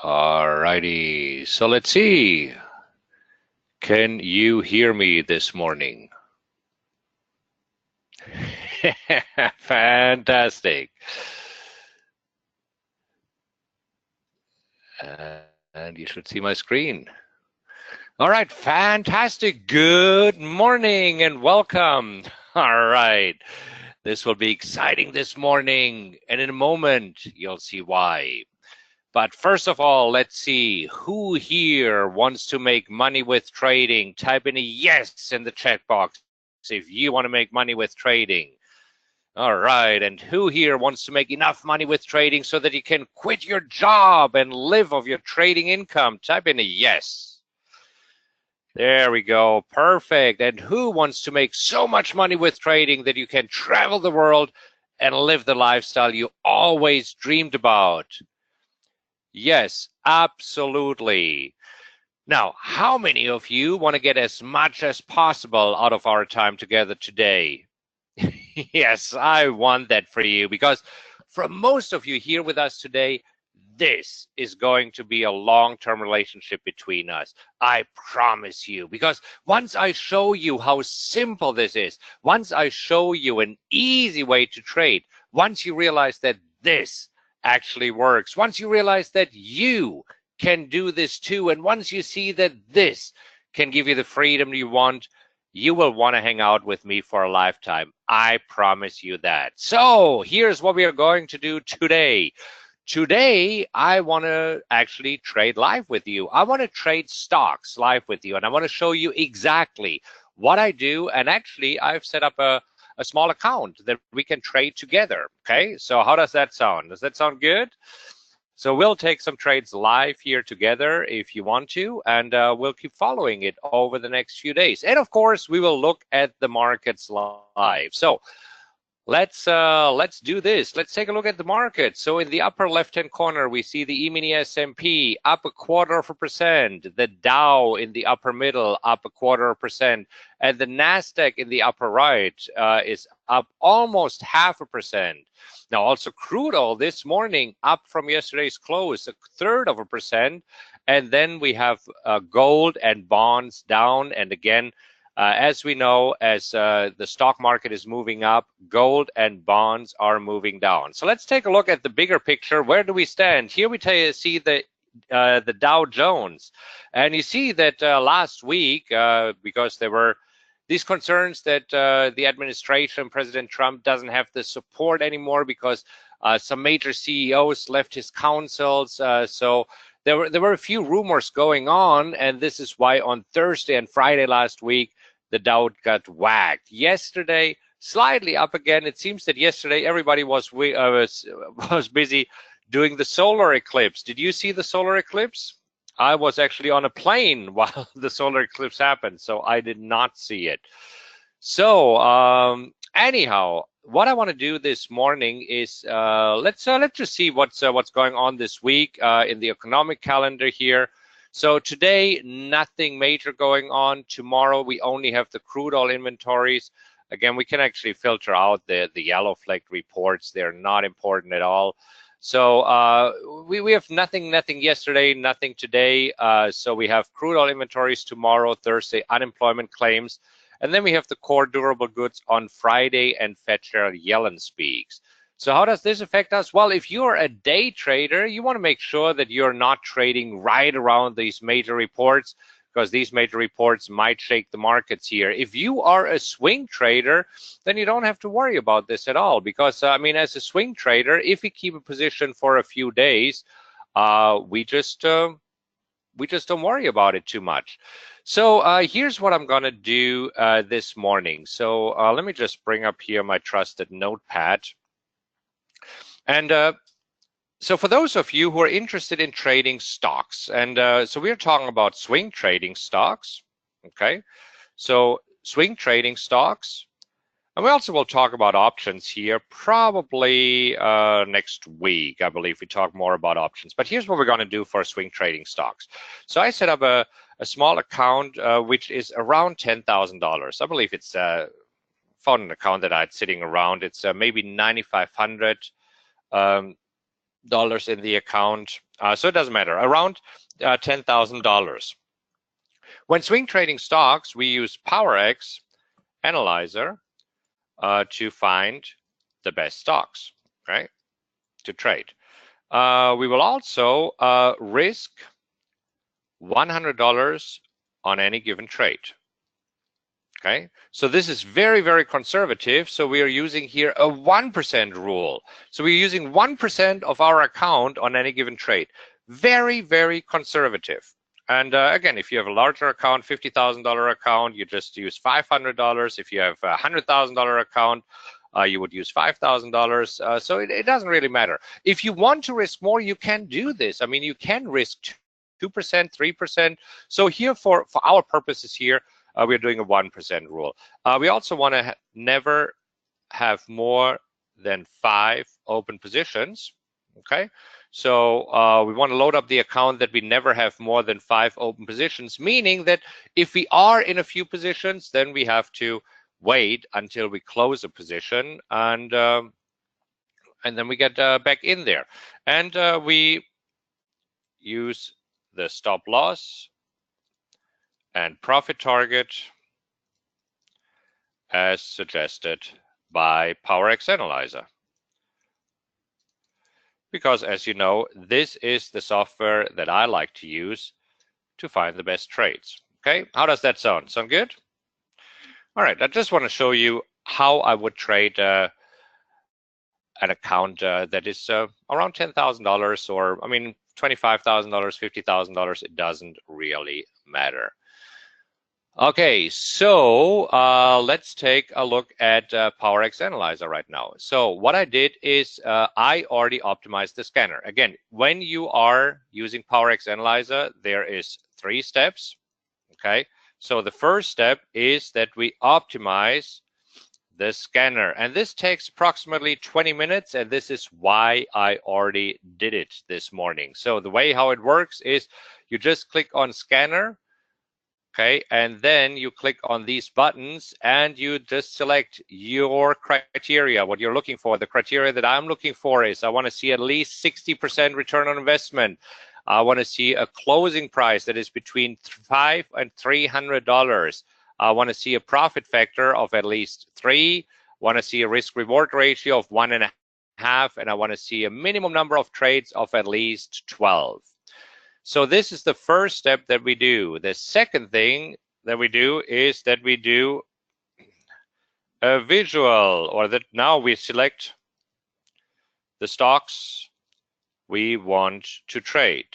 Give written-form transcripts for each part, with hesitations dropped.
Alrighty, so let's see. Can you hear me this morning? Fantastic. And you should see my screen. All right, fantastic. Good morning and welcome. All right, this will be exciting this morning, and in a moment, you'll see why. But first of all, let's see who here wants to make money with trading. Type in a yes in the chat box if you want to make money with trading. All right, and who here wants to make enough money with trading so that you can quit your job and live off your trading income? Type in a yes. There we go, perfect. And who wants to make so much money with trading that you can travel the world and live the lifestyle you always dreamed about? Yes, absolutely. Now, how many of you want to get as much as possible out of our time together today? Yes, I want that for you because for most of you here with us today, this is going to be a long-term relationship between us. I promise you, because once I show you how simple this is, once I show you an easy way to trade, once you realize that this actually works, once you realize that you can do this too, and once you see that this can give you the freedom you want, you will want to hang out with me for a lifetime. I promise you that. So here's what we are going to do today. Today, I want to actually trade live with you. I want to trade stocks live with you, and I want to show you exactly what I do. And actually, I've set up a small account that we can trade together. Okay, so how does that sound? Does that sound good? So we'll take some trades live here together if you want to, and we'll keep following it over the next few days. And of course, we will look at the markets live. So let's do this. Let's take a look at the market. So in the upper left-hand corner, we see the E-mini S&P up 1/4%, the Dow in the upper middle up 1/4%, and the Nasdaq in the upper right is up almost 0.5%. Now also crude oil this morning up from yesterday's close 1/3%, and then we have gold and bonds down, and again, as we know, as the stock market is moving up, gold and bonds are moving down. So let's take a look at the bigger picture. Where do we stand? Here we see the Dow Jones, and you see that last week, because there were these concerns that the administration, President Trump, doesn't have the support anymore because some major CEOs left his councils. So there were a few rumors going on, and this is why on Thursday and Friday last week, the Dow got whacked. Yesterday, slightly up again. It seems that yesterday everybody was busy doing the solar eclipse. Did you see the solar eclipse? I was actually on a plane while the solar eclipse happened, so I did not see it. So anyhow, what I want to do this morning is let's just see what's going on this week in the economic calendar here. So today, nothing major going on. Tomorrow, we only have the crude oil inventories. Again, we can actually filter out the yellow flagged reports. They're not important at all. So we have nothing yesterday, nothing today. So we have crude oil inventories tomorrow, Thursday, unemployment claims. And then we have the core durable goods on Friday, and Fed Chair Yellen speaks. So how does this affect us? Well, if you're a day trader, you want to make sure that you're not trading right around these major reports, because these major reports might shake the markets here. If you are a swing trader, then you don't have to worry about this at all, because I mean, as a swing trader, if you keep a position for a few days, we just don't worry about it too much. So here's what I'm going to do this morning. So let me just bring up here my trusted notepad. And so for those of you who are interested in trading stocks, and so we're talking about swing trading stocks, okay? So swing trading stocks, and we also will talk about options here probably next week. I believe we talk more about options, but here's what we're going to do for swing trading stocks. So I set up a small account which is around $10,000. I believe it's found an account that I had sitting around. It's maybe $9,500 in the account. So it doesn't matter, around $10,000. When swing trading stocks, we use PowerX Analyzer to find the best stocks, right, to trade. We will also risk $100 on any given trade. Okay, so this is very, very conservative. So we are using here a 1% rule. So we're using 1% of our account on any given trade. Very, very conservative. And again, if you have a larger account, $50,000 account, you just use $500. If you have a $100,000 account, you would use $5,000. So it doesn't really matter. If you want to risk more, you can do this. I mean, you can risk 2%, 3%. So here for our purposes here, we're doing a 1% rule. We also want to never have more than 5 open positions. Okay, so we want to load up the account that we never have more than 5 open positions, meaning that if we are in a few positions, then we have to wait until we close a position, and then we get back in there, and we use the stop loss and profit target as suggested by PowerX Analyzer. Because as you know, this is the software that I like to use to find the best trades. Okay, how does that sound? Sound good? All right, I just want to show you how I would trade an account that is around $10,000, or I mean $25,000, $50,000. It doesn't really matter. Okay, so let's take a look at PowerX Analyzer right now. So what I did is I already optimized the scanner. Again, when you are using PowerX Analyzer, there is 3 steps. Okay, so the first step is that we optimize the scanner, and this takes approximately 20 minutes, and this is why I already did it this morning. So the way how it works is you just click on scanner. Okay, and then you click on these buttons and you just select your criteria, what you're looking for. The criteria that I'm looking for is I want to see at least 60% return on investment. I want to see a closing price that is between $500 and $300. I want to see a profit factor of at least 3. Want to see a risk reward ratio of 1.5, and I want to see a minimum number of trades of at least 12. So this is the first step that we do. The second thing that we do is that we do a visual, or that now we select the stocks we want to trade.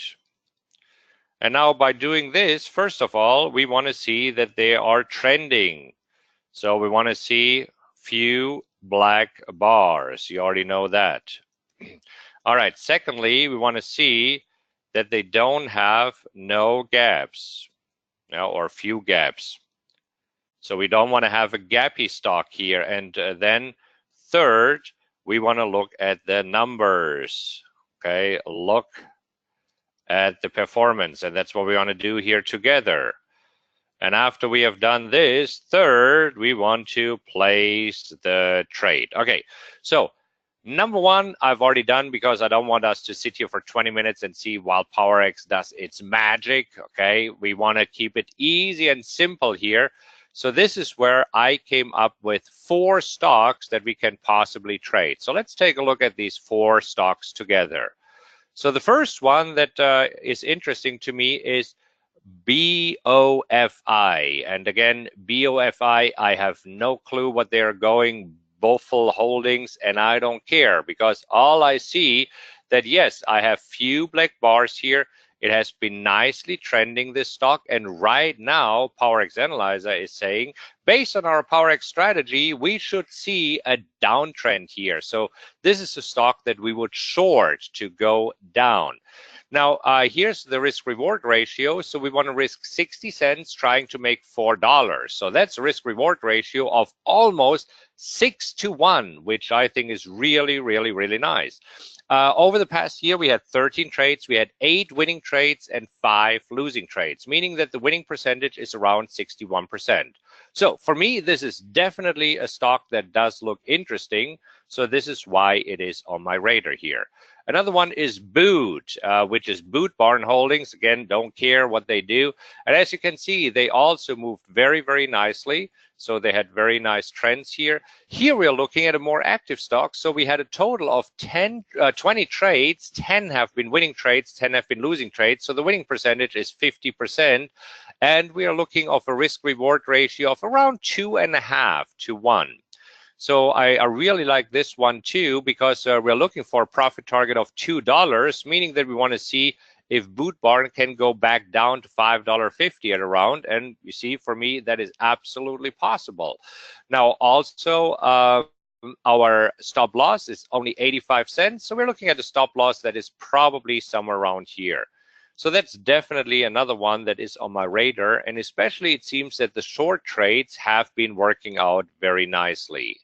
And now by doing this, first of all, we want to see that they are trending. So we want to see few black bars. You already know that. All right, secondly, we want to see that they don't have no gaps, or few gaps. So we don't want to have a gappy stock here. And then third, we want to look at the numbers. Okay, look at the performance, and that's what we want to do here together. And after we have done this, third, we want to place the trade. Okay, so number 1, I've already done, because I don't want us to sit here for 20 minutes and see while PowerX does its magic. Okay, we want to keep it easy and simple here. So this is where I came up with 4 stocks that we can possibly trade. So let's take a look at these 4 stocks together. So the first one that is interesting to me is BOFI. And again, BOFI, I have no clue what they're going, Buffalo Holdings, and I don't care, because all I see that, yes, I have few black bars here. It has been nicely trending, this stock, and right now PowerX Analyzer is saying, based on our PowerX strategy, we should see a downtrend here. So this is a stock that we would short to go down. Now, here's the risk reward ratio. So we want to risk 60 cents trying to make $4. So that's a risk reward ratio of almost 6-to-1, which I think is really, really, really nice. Over the past year, we had 13 trades. We had 8 winning trades and 5 losing trades, meaning that the winning percentage is around 61%. So for me, this is definitely a stock that does look interesting. So this is why it is on my radar here. Another one is Boot, which is Boot Barn Holdings. Again, don't care what they do. And as you can see, they also moved very, very nicely. So they had very nice trends here. Here we are looking at a more active stock. So we had a total of 20 trades. 10 have been winning trades, 10 have been losing trades. So the winning percentage is 50%. And we are looking of a risk reward ratio of around 2.5 to 1. So I really like this one too, because we're looking for a profit target of $2, meaning that we want to see if Boot Barn can go back down to $5.50 at around. And you see, for me, that is absolutely possible. Now, also, our stop loss is only 85 cents. So we're looking at a stop loss that is probably somewhere around here. So that's definitely another one that is on my radar. And especially it seems that the short trades have been working out very nicely.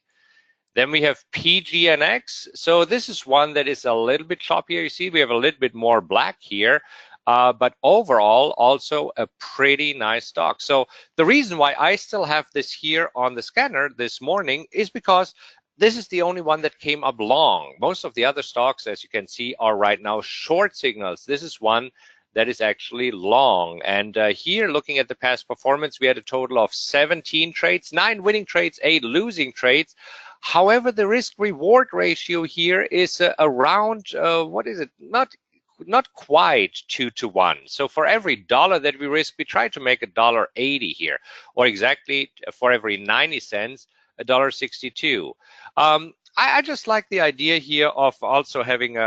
Then we have PGNX. So this is one that is a little bit choppier. You see, we have a little bit more black here, but overall also a pretty nice stock. So the reason why I still have this here on the scanner this morning is because this is the only one that came up long. Most of the other stocks, as you can see, are right now short signals. This is one that is actually long. And here, looking at the past performance, we had a total of 17 trades, 9 winning trades, 8 losing trades. However, the risk reward ratio here is around, what is it? Not quite 2 to 1. So for every dollar that we risk, we try to make $1.80 here, or exactly for every 90 cents, $1.62. I just like the idea here of also having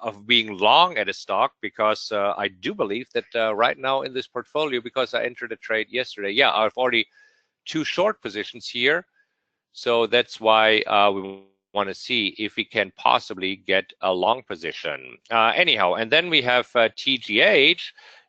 of being long at a stock, because I do believe that right now in this portfolio, because I entered a trade yesterday, yeah, I've already 2 short positions here. So that's why we want to see if we can possibly get a long position. Anyhow, and then we have TGH.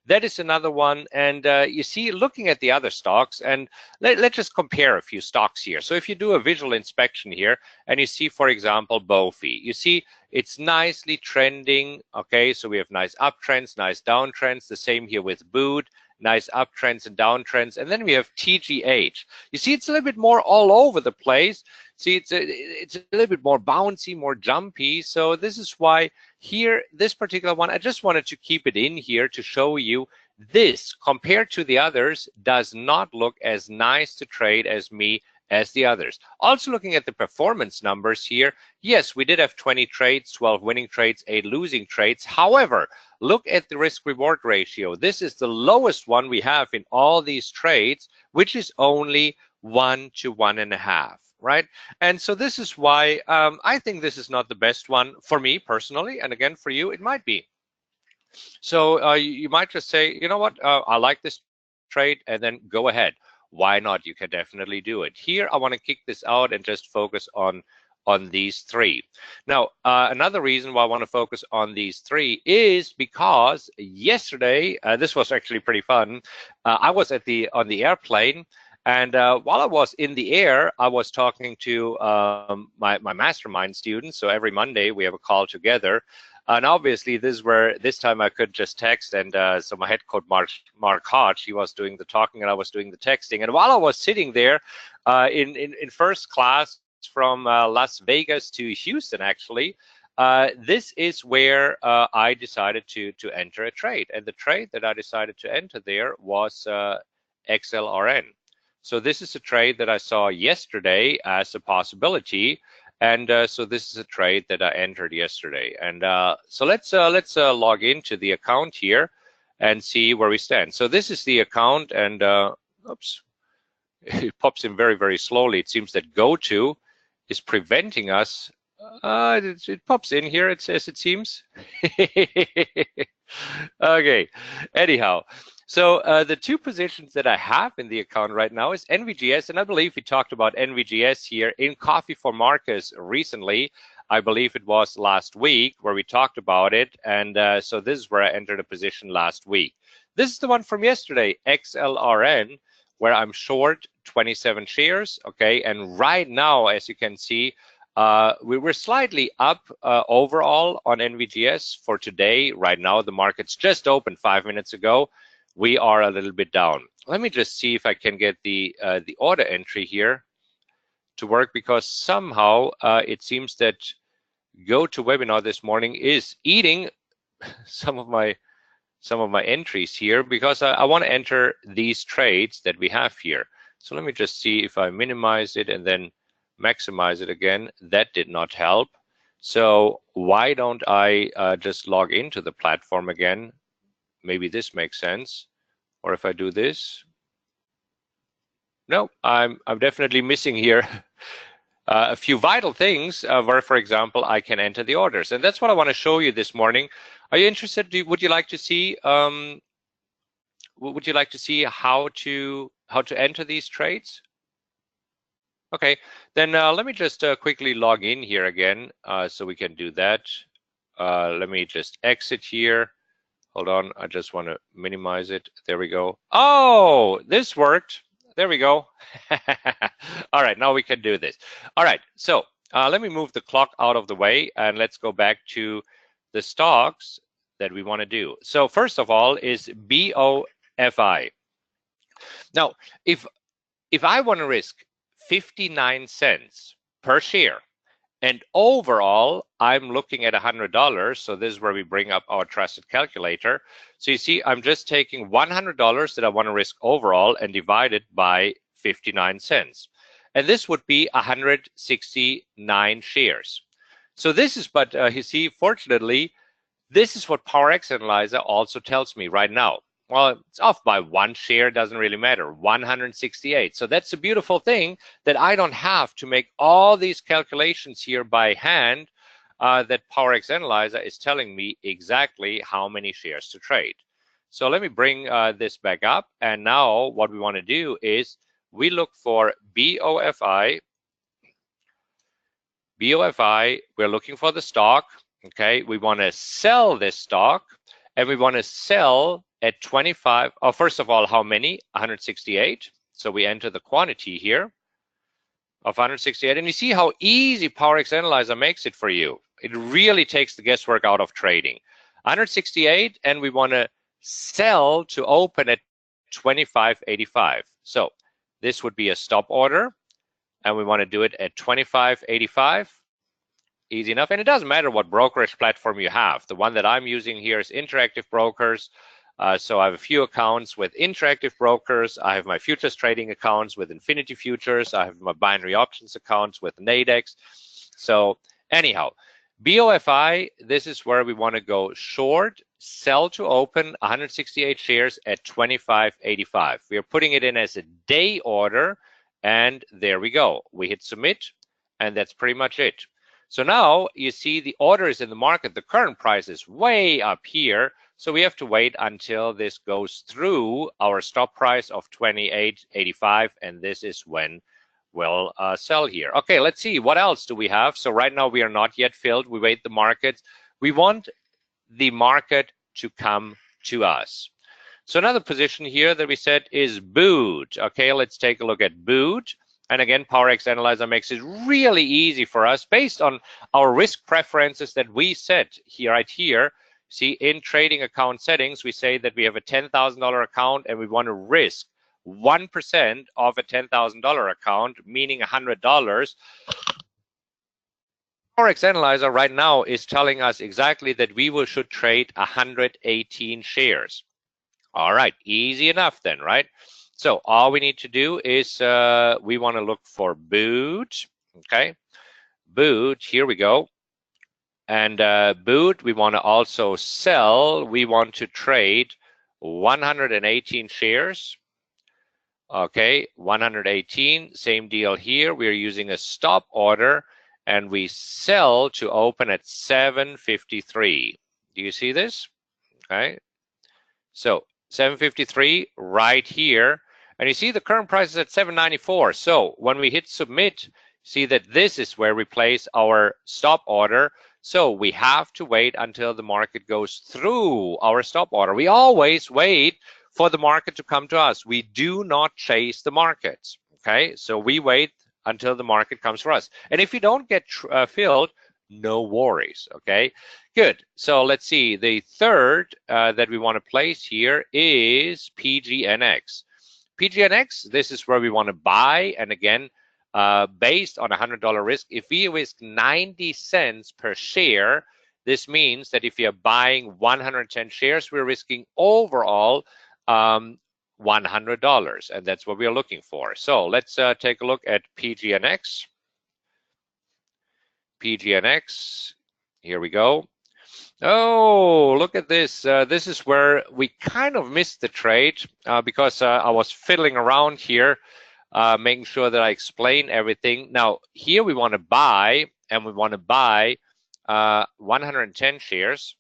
That is another one. And you see, looking at the other stocks, and let's just compare a few stocks here. So if you do a visual inspection here, and you see, for example, BOFI, you see it's nicely trending. Okay, so we have nice uptrends, nice downtrends. The same here with Boot. Nice uptrends and downtrends. And then we have TGH. You see, it's a little bit more all over the place. See, it's a little bit more bouncy, more jumpy. So this is why here, this particular one, I just wanted to keep it in here to show you this, compared to the others, does not look as nice to trade as the others. Also looking at the performance numbers here, yes, we did have 20 trades, 12 winning trades, 8 losing trades. However, look at the risk reward ratio. This is the lowest one we have in all these trades, which is only 1 to 1.5, right? And so this is why I think this is not the best one for me personally. And again, for you, it might be. So you might just say, you know what, I like this trade, and then go ahead. Why not? You can definitely do it. Here, I want to kick this out and just focus on these 3. Now, another reason why I want to focus on these 3 is because yesterday, this was actually pretty fun. I was on the airplane, and while I was in the air, I was talking to my mastermind students. So every Monday we have a call together. And obviously, this time I could just text, and so my head coach Markus, he was doing the talking and I was doing the texting. And while I was sitting there in first class from Las Vegas to Houston, actually, this is where I decided to enter a trade. And the trade that I decided to enter there was XLRN. So this is a trade that I saw yesterday as a possibility. And so this is a trade that I entered yesterday. And so let's log into the account here and see where we stand. So this is the account, and oops, it pops in very, very slowly. It seems that GoTo is preventing us. It pops in here, it says, it seems. Okay, anyhow. So the 2 positions that I have in the account right now is NVGS, and I believe we talked about NVGS here in Coffee for Markus recently. I believe it was last week where we talked about it, and so this is where I entered a position last week. This is the one from yesterday, XLRN, where I'm short 27 shares, okay? And right now, as you can see, we were slightly up overall on NVGS for today. Right now, the market's just opened 5 minutes ago. We are a little bit down. Let me just see if I can get the order entry here to work, because somehow it seems that GoToWebinar this morning is eating some of my entries here because I want to enter these trades that we have here. So let me just see if I minimize it and then maximize it again. That did not help. So why don't I just log into the platform again? Maybe this makes sense. Or if I do this, no, I'm definitely missing here a few vital things where, for example, I can enter the orders, and that's what I want to show you this morning. Are you interested? Would you like to see? Would you like to see how to enter these trades? Okay, then let me just quickly log in here again, so we can do that. Let me just exit here. Hold on, I just want to minimize it. There we go. Oh, this worked. There we go. All right, now we can do this. All right, so let me move the clock out of the way and let's go back to the stocks that we want to do. So first of all is BOFI. Now, if I want to risk 59 cents per share, and overall, I'm looking at $100. So this is where we bring up our trusted calculator. So you see, I'm just taking $100 that I want to risk overall and divide it by 59 cents. And this would be 169 shares. So this is, but you see, fortunately, this is what PowerX Analyzer also tells me right now. Well, it's off by 1 share, doesn't really matter, 168. So that's a beautiful thing that I don't have to make all these calculations here by hand, that PowerX Analyzer is telling me exactly how many shares to trade. So let me bring this back up. And now what we want to do is we look for BOFI. BOFI, we're looking for the stock. Okay, we want to sell this stock and we want to sell at 25. Oh, first of all, how many? 168. So we enter the quantity here of 168. And you see how easy PowerX Analyzer makes it for you. It really takes the guesswork out of trading. 168, and we want to sell to open at 25.85. So this would be a stop order, and we want to do it at 25.85. Easy enough. And it doesn't matter what brokerage platform you have. The one that I'm using here is Interactive Brokers. So I have a few accounts with Interactive Brokers. I have my futures trading accounts with Infinity Futures. I have my binary options accounts with Nadex. So anyhow, BOFI, this is where we want to go short, sell to open 168 shares at 25.85. We are putting it in as a day order, and there we go. We hit submit, and that's pretty much it. So now you see the orders in the market. The current price is way up here. So we have to wait until this goes through our stop price of 28.85, and this is when we'll sell here. Okay, let's see, what else do we have? So right now we are not yet filled. We wait the market. We want the market to come to us. So another position here that we said is Boot. Okay, let's take a look at Boot. And again, PowerX Analyzer makes it really easy for us based on our risk preferences that we set here, right here. See, in trading account settings, we say that we have a $10,000 account and we want to risk 1% of a $10,000 account, meaning $100. PowerX Analyzer right now is telling us exactly that we should trade 118 shares. All right, easy enough then, right? So all we need to do is we want to look for Boot. Okay, Boot, here we go. And Boot, we want to also sell. We want to trade 118 shares. Okay, 118, same deal here. We're using a stop order and we sell to open at 753. Do you see this? Okay, so 753 right here. And you see the current price is at 794. So when we hit submit, see that this is where we place our stop order. So we have to wait until the market goes through our stop order. We always wait for the market to come to us. We do not chase the markets. Okay, so we wait until the market comes for us. And if you don't get filled, no worries. Okay, good. So let's see. The third that we want to place here is PGNX. PGNX, this is where we want to buy. And again, based on $100 risk. If we risk 90 cents per share, this means that if you're buying 110 shares, we're risking overall $100, and that's what we're looking for. So let's take a look at PGNX. PGNX, here we go. Oh, look at this. This is where we kind of missed the trade because I was fiddling around here, making sure that I explain everything. Now, here we want to buy, and we want to buy 110 shares.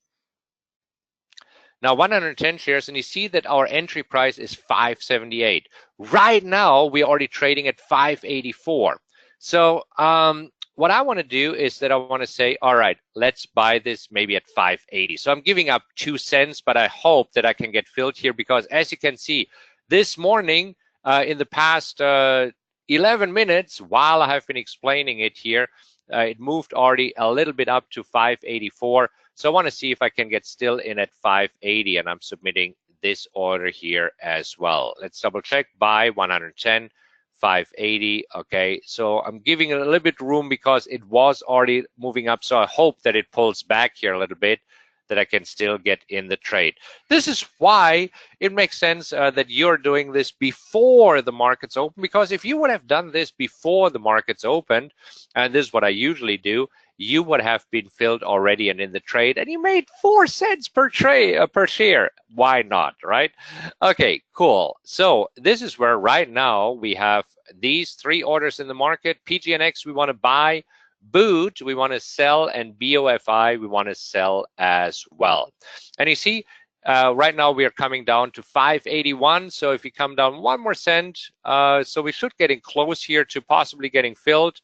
Now 110 shares, and you see that our entry price is 578. Right now, we're already trading at 584. So what I want to do is that I want to say, all right, let's buy this maybe at 580. So I'm giving up 2 cents, but I hope that I can get filled here because as you can see, this morning in the past 11 minutes, while I have been explaining it here, it moved already a little bit up to 584. So I want to see if I can get still in at 580, and I'm submitting this order here as well. Let's double check. Buy 110, 580. Okay, so I'm giving it a little bit room because it was already moving up. So I hope that it pulls back here a little bit, that I can still get in the trade. This is why it makes sense that you're doing this before the markets open, because if you would have done this before the markets opened, and this is what I usually do, you would have been filled already and in the trade, and you made 4 cents per trade per share. Why not, right? Okay, cool. So this is where right now we have these 3 orders in the market. PGNX we want to buy, Boot we want to sell, and BOFI we want to sell as well. And you see, right now we are coming down to 581. So if you come down 1 more cent, so we should getting close here to possibly getting filled.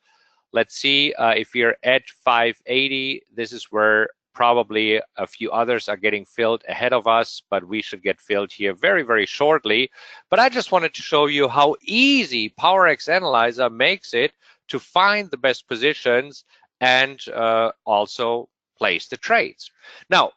Let's see if you're at 580. This is where probably a few others are getting filled ahead of us, but we should get filled here very, very shortly. But I just wanted to show you how easy PowerX Analyzer makes it to find the best positions and also place the trades. Now,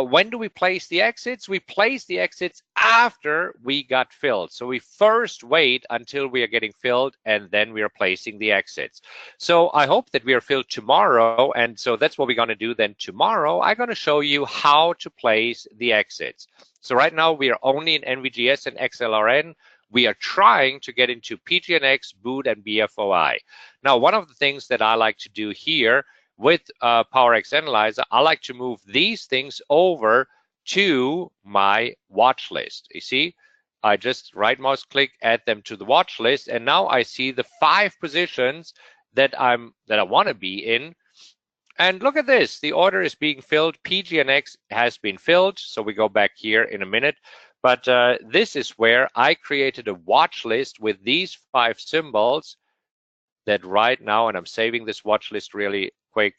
when do we place the exits? We place the exits after we got filled. So we first wait until we are getting filled, and then we are placing the exits. So I hope that we are filled tomorrow, and so that's what we're going to do then tomorrow. I'm going to show you how to place the exits. So right now we are only in NVGS and XLRN. We are trying to get into PGNX, Boot, and BFOI. Now, one of the things that I like to do here with PowerX Analyzer, I like to move these things over to my watch list. You see, I just right mouse click, add them to the watch list, and now I see the 5 positions that I want to be in. And look at this, the order is being filled. PGNX has been filled, so we go back here in a minute. But this is where I created a watch list with these 5 symbols that right now, and I'm saving this watch list really quick,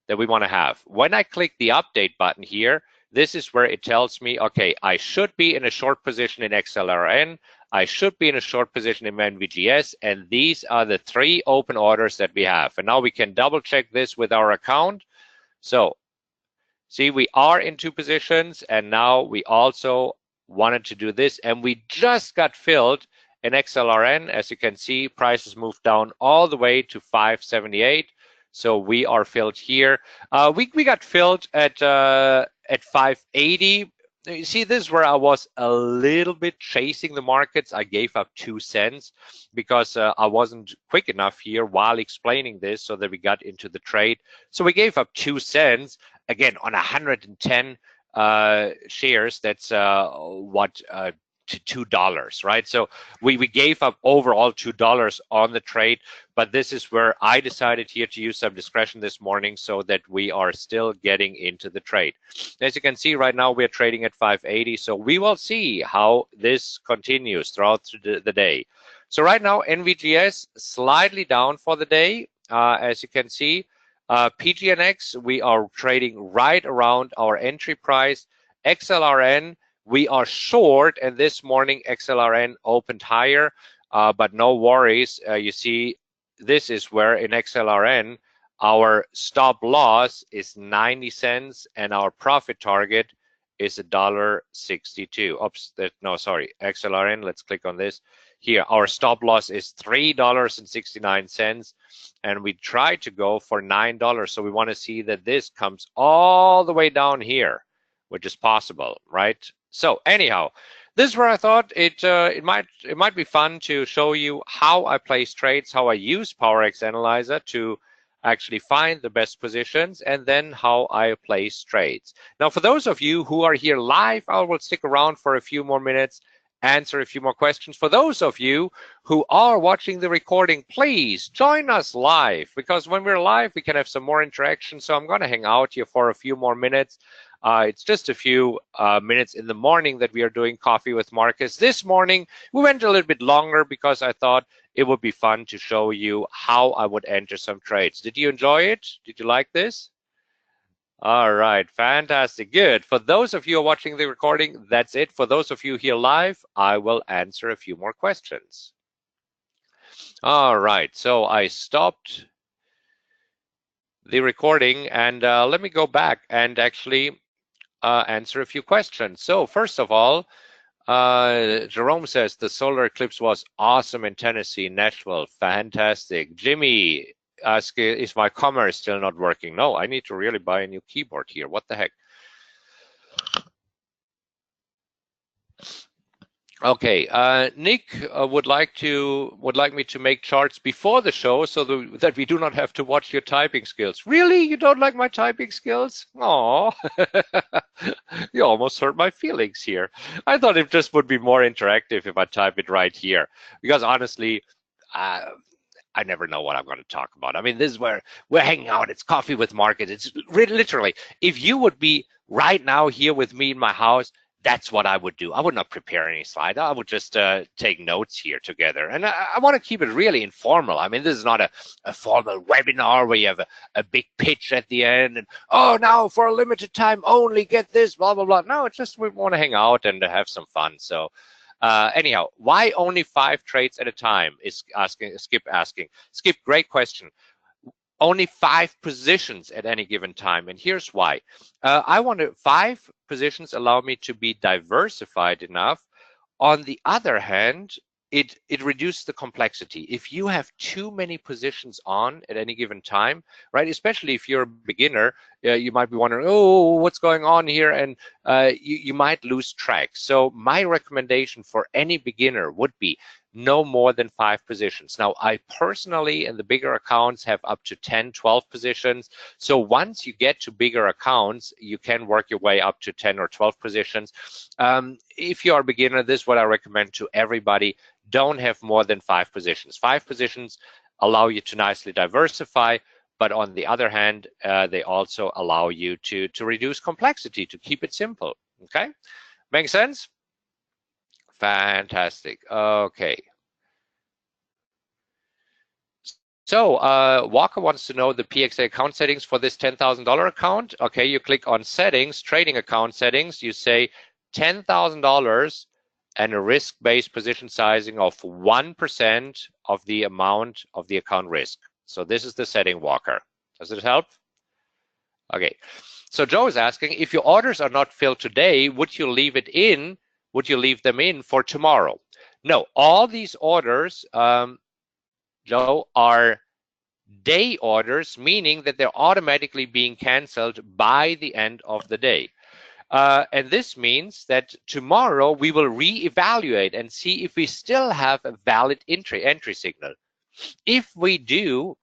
that we want to have. When I click the update button here, this is where it tells me, okay, I should be in a short position in XLRN, I should be in a short position in NVGS, and these are the 3 open orders that we have. And now we can double check this with our account. So see, we are in 2 positions, and now we also wanted to do this, and we just got filled in XLRN. As you can see, prices moved down all the way to 578. So we are filled here. We got filled at 580. You see, this is where I was a little bit chasing the markets. I gave up 2 cents because I wasn't quick enough here while explaining this so that we got into the trade. So we gave up 2 cents again on 110 shares. That's to $2, right? So we gave up overall $2 on the trade, but this is where I decided here to use some discretion this morning so that we are still getting into the trade. As you can see right now, we're trading at 580, so we will see how this continues throughout the day. So right now, NVGS slightly down for the day. As you can see, PGNX, we are trading right around our entry price. XLRN, we are short, and this morning XLRN opened higher, but no worries. You see, this is where in XLRN, our stop loss is 90 cents and our profit target is $1.62. Oops, no, sorry, XLRN. Let's click on this. Here, our stop loss is $3.69, and we tried to go for $9. So we want to see that this comes all the way down here, which is possible, right? So anyhow, this is where I thought it might be fun to show you how I place trades, how I use PowerX Analyzer to actually find the best positions, and then how I place trades. Now, for those of you who are here live, I will stick around for a few more minutes, answer a few more questions. For those of you who are watching the recording, please join us live, because when we're live, we can have some more interaction. So I'm going to hang out here for a few more minutes. It's just a few minutes in the morning that we are doing Coffee with Markus. This morning, we went a little bit longer because I thought it would be fun to show you how I would enter some trades. Did you enjoy it? Did you like this? All right, fantastic, good. For those of you who are watching the recording, that's it. For those of you here live, I will answer a few more questions. All right, so I stopped the recording, and let me go back and actually answer a few questions. So first of all, Jerome says the solar eclipse was awesome in Tennessee, Nashville, fantastic. Jimmy asks, is my commerce still not working? No, I need to really buy a new keyboard here. What the heck? Okay, Nick would like me to make charts before the show so that we do not have to watch your typing skills. Really? You don't like my typing skills? Oh, you almost hurt my feelings here. I thought it just would be more interactive if I type it right here, because honestly, I never know what I'm going to talk about. I mean, this is where we're hanging out. It's Coffee with Markus. It's really, literally, if you would be right now here with me in my house, that's what I would do. I would not prepare any slides. I would just take notes here together. And I want to keep it really informal. I mean, this is not a formal webinar where you have a big pitch at the end and, oh, now for a limited time only, get this, blah, blah, blah. No, it's just we want to hang out and have some fun. So anyhow, why only 5 trades at a time is Skip asking. Skip, great question. Only 5 positions at any given time, and here's why. I want 5 positions allow me to be diversified enough. On the other hand, it reduces the complexity. If you have too many positions on at any given time, right? Especially if you're a beginner, you might be wondering, oh, what's going on here? And you might lose track. So my recommendation for any beginner would be no more than 5 positions. Now, I personally, in the bigger accounts, have up to 10, 12 positions. So once you get to bigger accounts, you can work your way up to 10 or 12 positions. If you are a beginner, this is what I recommend to everybody. Don't have more than 5 positions. 5 positions allow you to nicely diversify, but on the other hand, they also allow you to reduce complexity, to keep it simple. Okay, make sense? Fantastic. Okay. So Walker wants to know the PXA account settings for this $10,000 account. Okay, you click on settings, trading account settings. You say $10,000 and a risk-based position sizing of 1% of the amount of the account risk. So this is the setting, Walker. Does it help? Okay. So Joe is asking, if your orders are not filled today, would you leave it in? Would you leave them in for tomorrow? No, all these orders, Joe, are day orders, meaning that they're automatically being canceled by the end of the day. And this means that tomorrow we will reevaluate and see if we still have a valid entry signal. If we do,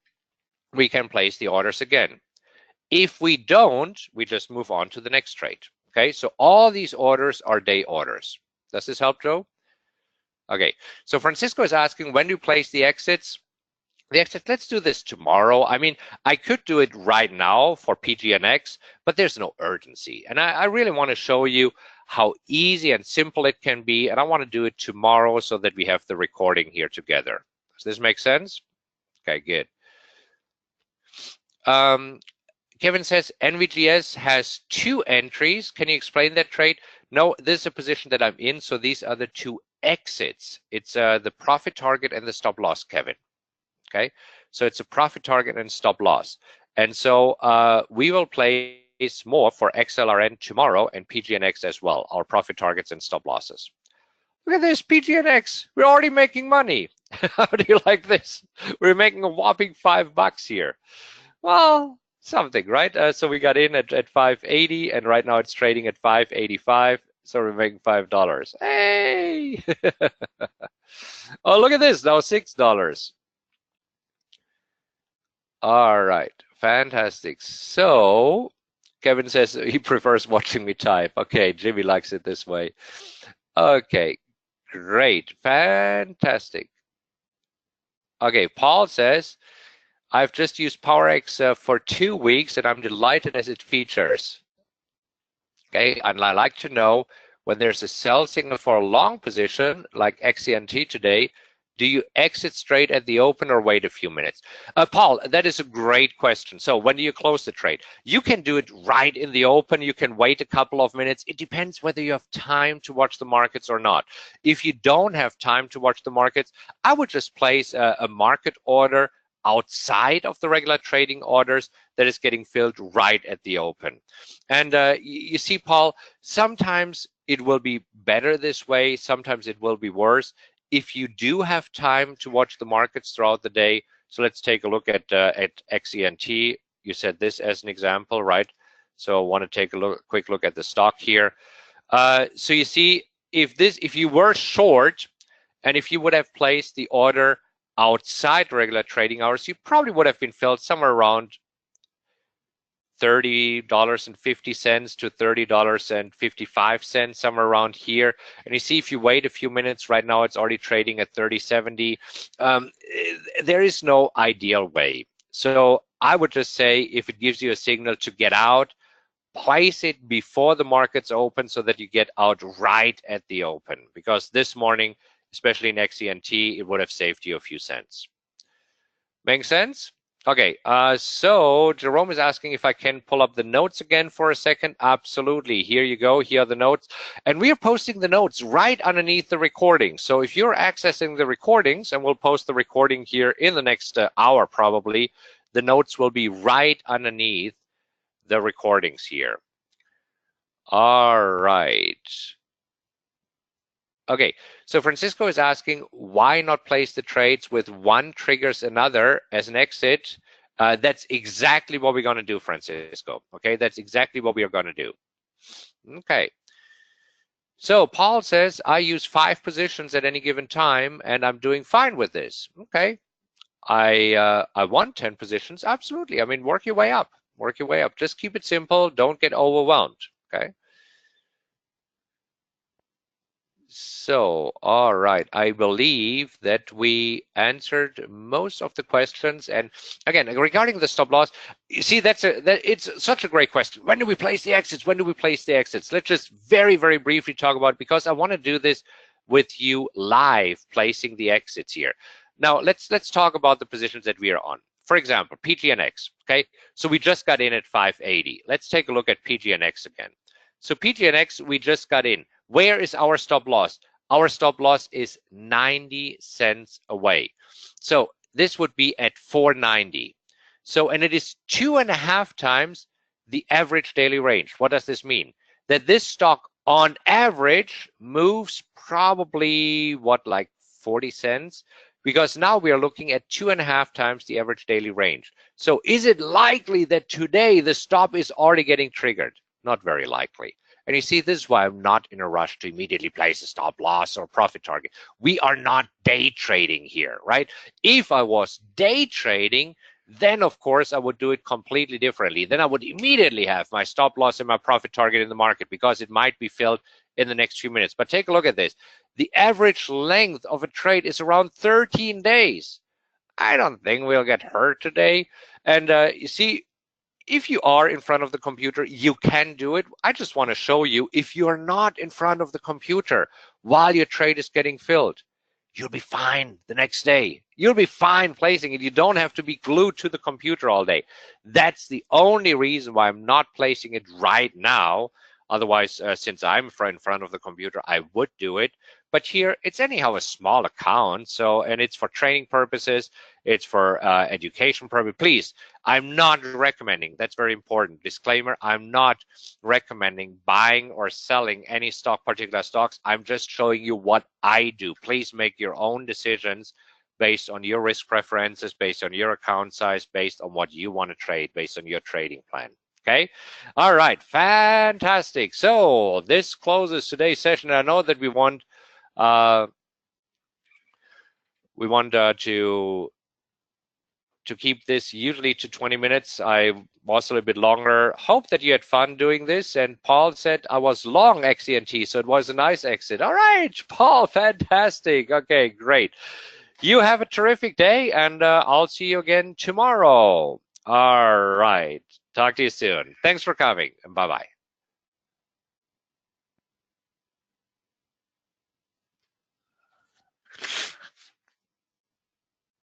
we can place the orders again. If we don't, we just move on to the next trade. Okay, so all these orders are day orders. Does this help, Joe? Okay, so Francisco is asking, when do you place the exits? The exit, let's do this tomorrow. I mean, I could do it right now for PGNX, but there's no urgency. And I really want to show you how easy and simple it can be. And I want to do it tomorrow so that we have the recording here together. Does this make sense? Okay, good. Kevin says NVGS has 2 entries. Can you explain that trade? No, this is a position that I'm in. So these are the 2 exits. It's the profit target and the stop loss, Kevin. Okay, so it's a profit target and stop loss. And so we will place place more for XLRN tomorrow and PGNX as well, our profit targets and stop losses. Look at this, PGNX. We're already making money. How do you like this? We're making a whopping $5 here. Well, something, right? So we got in at 580, and right now it's trading at 585. So we're making $5. Hey! Oh, look at this, now $6. All right, fantastic. So Kevin says he prefers watching me type. Okay, Jimmy likes it this way. Okay, great, fantastic. Okay, Paul says, I've just used PowerX for 2 weeks and I'm delighted as it features. Okay, and I like to know when there's a sell signal for a long position like XCNT today, do you exit straight at the open or wait a few minutes? Paul, that is a great question. So when do you close the trade? You can do it right in the open. You can wait a couple of minutes. It depends whether you have time to watch the markets or not. If you don't have time to watch the markets, I would just place a market order outside of the regular trading orders that is getting filled right at the open. And you see, Paul, sometimes it will be better this way. Sometimes it will be worse. If you do have time to watch the markets throughout the day, so let's take a look at XENT. You said this as an example, right? So I want to take a quick look at the stock here. So you see, if you were short, and if you would have placed the order outside regular trading hours, you probably would have been filled somewhere around $30.50 to $30.55, somewhere around here. And you see, if you wait a few minutes, right now it's already trading at $30.70. There is no ideal way. So I would just say, if it gives you a signal to get out, place it before the markets open so that you get out right at the open. Because this morning, especially in XENT, it would have saved you a few cents. Make sense? Okay, so Jerome is asking if I can pull up the notes again for a second. Absolutely. Here you go. Here are the notes. And we are posting the notes right underneath the recording. So if you're accessing the recordings, and we'll post the recording here in the next hour probably, the notes will be right underneath the recordings here. All right. Okay, so Francisco is asking, why not place the trades with one triggers another as an exit? That's exactly what we're going to do, Francisco. Okay, that's exactly what we are going to do. Okay. So Paul says, I use 5 positions at any given time, and I'm doing fine with this. Okay. I want 10 positions. Absolutely. I mean, work your way up. Work your way up. Just keep it simple. Don't get overwhelmed. Okay. So, all right, I believe that we answered most of the questions. And again, regarding the stop loss, you see, it's such a great question. When do we place the exits? When do we place the exits? Let's just very, very briefly talk about it, because I want to do this with you live, placing the exits here. Now, let's talk about the positions that we are on. For example, PGNX, okay? So we just got in at 580. Let's take a look at PGNX again. So PGNX, we just got in. Where is our stop loss? Our stop loss is 90 cents away. So this would be at 490. So, and it is 2.5 times the average daily range. What does this mean? That this stock on average moves probably, what, like 40 cents? Because now we are looking at 2.5 times the average daily range. So is it likely that today the stop is already getting triggered? Not very likely. And you see, this is why I'm not in a rush to immediately place a stop loss or profit target. We are not day trading here, right? If I was day trading, then of course I would do it completely differently. Then I would immediately have my stop loss and my profit target in the market, because it might be filled in the next few minutes. But take a look at this. The average length of a trade is around 13 days. I don't think we'll get hurt today. And you see, if you are in front of the computer, you can do it. I just want to show you, if you're not in front of the computer while your trade is getting filled, you'll be fine the next day. You'll be fine placing it. You don't have to be glued to the computer all day. That's the only reason why I'm not placing it right now. Otherwise, since I'm in front of the computer, I would do it. But here, it's anyhow a small account. So, and it's for training purposes. It's for education purposes. Please, I'm not recommending, that's very important. Disclaimer, I'm not recommending buying or selling any particular stocks. I'm just showing you what I do. Please make your own decisions based on your risk preferences, based on your account size, based on what you want to trade, based on your trading plan. Okay. All right. Fantastic. So this closes today's session. I know that we want to keep this usually to 20 minutes. I was a little bit longer. Hope that you had fun doing this. And Paul said I was long XCNT, so it was a nice exit. All right, Paul, fantastic. Okay, great. You have a terrific day, and I'll see you again tomorrow. All right. Talk to you soon. Thanks for coming, and bye-bye.